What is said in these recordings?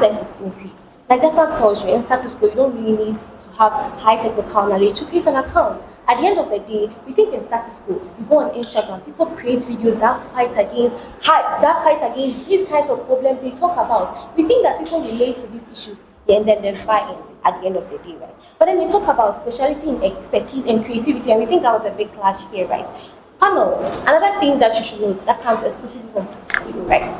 access is increased. Like that's what tells you in status quo, you don't really need to have high technical knowledge to create an account. At the end of the day, we think in status quo, you go on Instagram, people create videos that fight against these kinds of problems they talk about. We think that people relate to these issues, and then there's buy-in at the end of the day, right? But then we talk about speciality in expertise and creativity, and we think that was a big clash here, right? Panel, another thing that you should know that comes exclusively from people, right?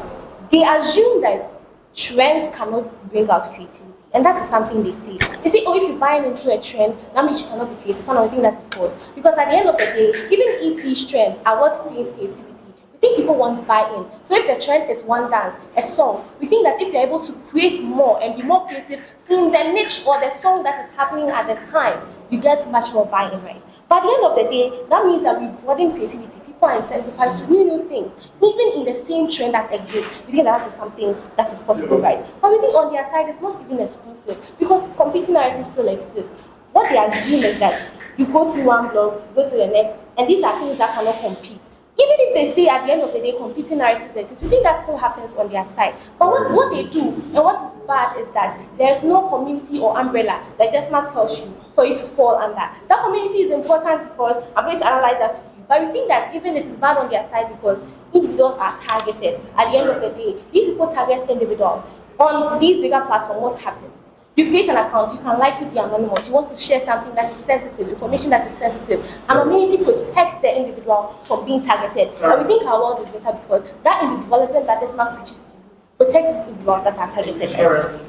They assume that trends cannot bring out creativity. And that is something they say. They say, oh, if you buy into a trend, that means you cannot be creative. And I think that is false. Because at the end of the day, even if these trends are what creates creativity, we think people want to buy in. So if the trend is one dance, a song, we think that if you're able to create more and be more creative in the niche or the song that is happening at the time, you get much more buy-in, right? But at the end of the day, that means that we broaden creativity. People are incentivized to do new things, even in the same trend that exists. We think that is something that is possible, right? But we think on their side, it's not even exclusive because competing narratives still exist. What they assume is that you go through one blog, go to the next, and these are things that cannot compete. Even if they say at the end of the day competing narratives exist, we think that still happens on their side. But what they do and what is bad is that there's no community or umbrella like Desmark tells you for you to fall under. That community is important because I'm going to analyze that to you. But we think that even it is bad on their side because individuals are targeted. At the end of the day, these people target individuals. On these bigger platforms, what happens? You create an account, you can likely be anonymous. You want to share something that is sensitive, information that is sensitive. Anonymity protects the individual from being targeted. And we think our world is better because that individualism that this man preaches to protects these individuals that are targeted. Right?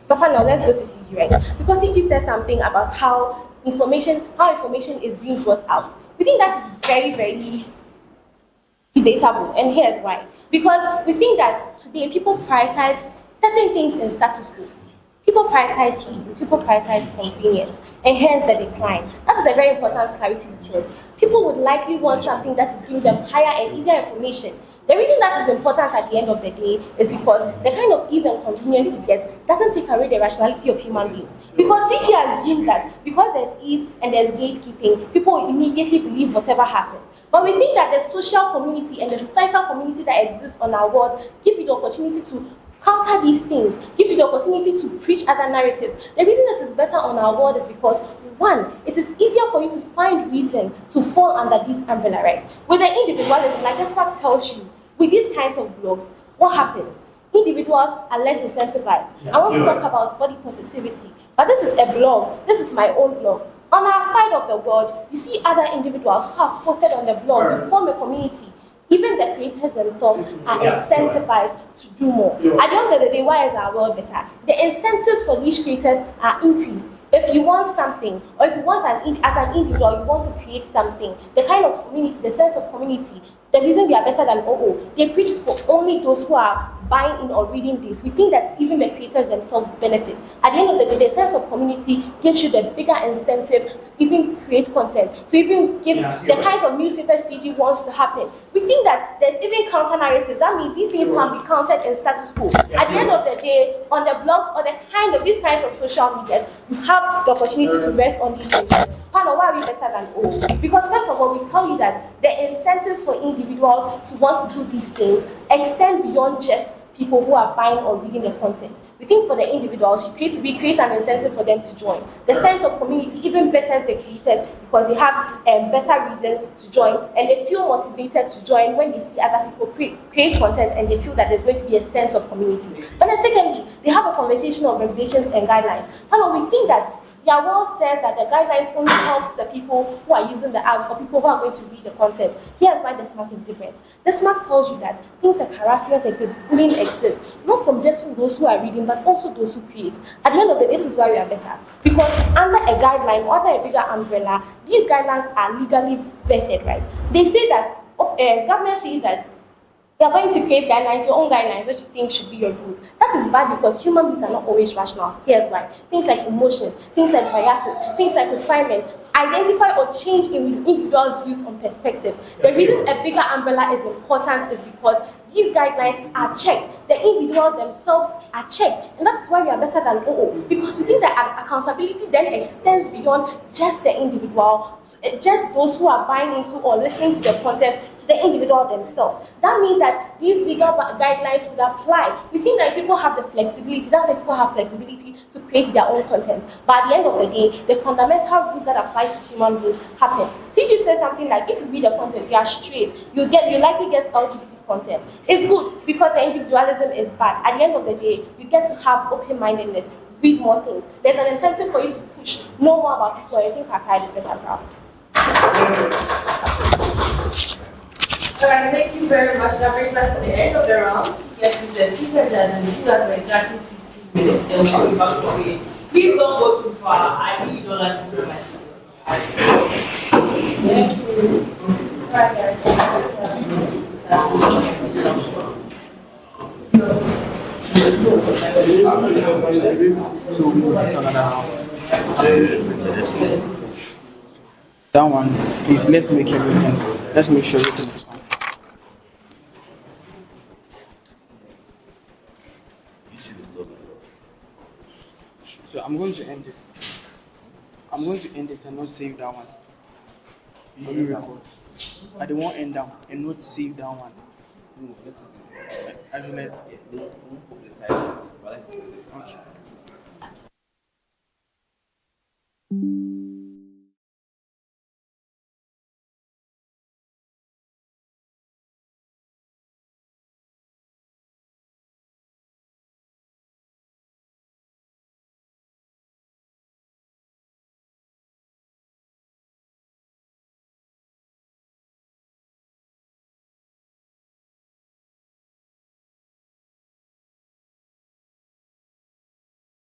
But now let's go to CG, right? Because CG says something about how information is being brought out. We think that is very, very debatable, and here's why. Because we think that today people prioritize certain things in status quo. People prioritize ease, people prioritize convenience, and hence the decline. That is a very important clarity because people would likely want something that is giving them higher and easier information. The reason that is important at the end of the day is because the kind of ease and convenience you get doesn't take away the rationality of human beings. Because CG assumes that because there's ease and there's gatekeeping, people will immediately believe whatever happens. But we think that the social community and the societal community that exists on our world give you the opportunity to counter these things, gives you the opportunity to preach other narratives. The reason that is better on our world is because, one, it is easier for you to find reason to fall under this umbrella, right? With the individualism, like this fact tells you, with these kinds of blogs, what happens? Individuals are less incentivized. I want to talk about body positivity, but this is a blog. This is my own blog. On our side of the world, you see other individuals who have posted on the blog, you form a community. Even the creators themselves are incentivized to do more. At the end of the day, why is our world better? The incentives for these creators are increased. If you want something, or if you want as an individual, you want to create something, the kind of community, the sense of community, the reason we are better than OO, they preach it for only those who are buying in or reading this. We think that even the creators themselves benefit. At the end of the day, the sense of community gives you the bigger incentive to even create content, to even give the kinds of newspaper CG wants to happen. We think that there's even counter narratives. That means these things can be counted in status quo. At the end of the day, on the blogs or these kinds of social media, you have the opportunity to rest on these things. Panel, why are we better than O? Because first of all, we tell you that the incentives for individuals to want to do these things extend beyond just people who are buying or reading the content. We think for the individuals, we create an incentive for them to join. The sense of community even betters the creators because they have a better reason to join and they feel motivated to join when they see other people create content and they feel that there's going to be a sense of community. But then secondly, they have a conversation of regulations and guidelines. We think that their world says that the guidelines only helps the people who are using the apps or people who are going to read the content. Here's why the SMART is different. The SMART tells you that things like harassment exist, bullying exists, not from just those who are reading, but also those who create. At the end of the day, this is why we are better. Because under a guideline, or under a bigger umbrella, these guidelines are legally vetted, right? They say that, government says that you are going to create guidelines, your own guidelines, what you think should be your rules. That is bad because human beings are not always rational. Here's why. Things like emotions, things like biases, things like requirements, identify or change in individuals' views on perspectives. The reason a bigger umbrella is important is because these guidelines are checked. the individuals themselves are checked. And that's why we are better than OO, because we think that accountability then extends beyond just the individual, just those who are buying into or listening to the content, to the individual themselves. That means that these legal guidelines would apply. We think that people have the flexibility, that's why people have flexibility to create their own content. But at the end of the day, the fundamental rules that apply to human beings happen. CG says something like, if you read the content, you are straight, you likely get LGBT content. It's good because the individualism is bad. At the end of the day, you get to have open-mindedness, read more things. There's an incentive for you to push, know more about people, and think outside the better. Alright, thank you very much. That brings us to the end of the round. Yes, we said speakers and you guys are exactly 15 minutes. Please don't go too far. I really don't like to hear my speakers. Thank you. Alright, guys. That one, please, let's make everything. Let's make sure everything is fine. So I'm going to end it. I'm going to end it and not save that one. You record. I don't want end down and not save that one. No, I will let